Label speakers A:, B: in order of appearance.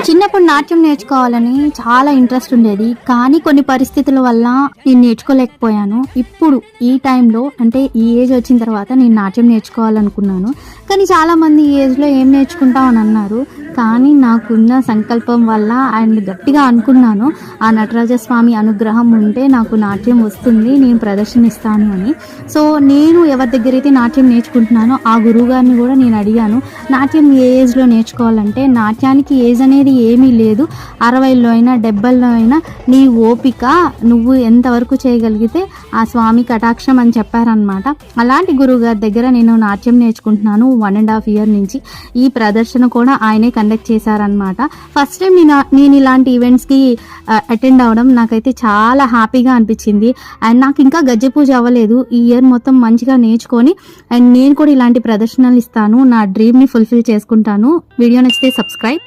A: చిన్నప్పుడు నాట్యం నేర్చుకోవాలని చాలా ఇంట్రెస్ట్ ఉండేది, కానీ కొన్ని పరిస్థితుల వల్ల నేను నేర్చుకోలేకపోయాను. ఇప్పుడు ఈ టైంలో అంటే ఈ ఏజ్ వచ్చిన తర్వాత నేను నాట్యం నేర్చుకోవాలనుకున్నాను. కానీ చాలామంది ఈ ఏజ్లో ఏం నేర్చుకుంటాం అని అన్నారు. కానీ నాకున్న సంకల్పం వల్ల అండ్ గట్టిగా అనుకున్నాను, ఆ నటరాజస్వామి అనుగ్రహం ఉంటే నాకు నాట్యం వస్తుంది, నేను ప్రదర్శన ఇస్తాను అని. సో నేను ఎవరి దగ్గర అయితే నాట్యం నేర్చుకుంటున్నానో ఆ గురువు గారిని కూడా నేను అడిగాను, నాట్యం ఏ ఏజ్లో నేర్చుకోవాలంటే నాట్యానికి ఏజ్ అనేది ఏమీ లేదు, 60లో అయినా 70లో అయినా నీ ఓపిక నువ్వు ఎంతవరకు చేయగలిగితే ఆ స్వామి కటాక్షం అని చెప్పారనమాట. అలాంటి గురువు గారి దగ్గర నేను నాట్యం నేర్చుకుంటున్నాను 1.5 year నుంచి. ఈ ప్రదర్శన కూడా ఆయనే కండక్ట్ చేశారనమాట. ఫస్ట్ టైం నేను ఇలాంటి ఈవెంట్స్కి అటెండ్ అవ్వడం నాకైతే చాలా హ్యాపీగా అనిపించింది. అండ్ నాకు ఇంకా గజ్జె పూజ అవ్వలేదు. ఈ ఇయర్ మొత్తం మంచిగా నేర్చుకొని అండ్ నేను కూడా ఇలాంటి ప్రదర్శనలు ఇస్తాను, నా డ్రీమ్ని ఫుల్ఫిల్ చేసుకుంటాను. వీడియో నచ్చితే సబ్స్క్రైబ్.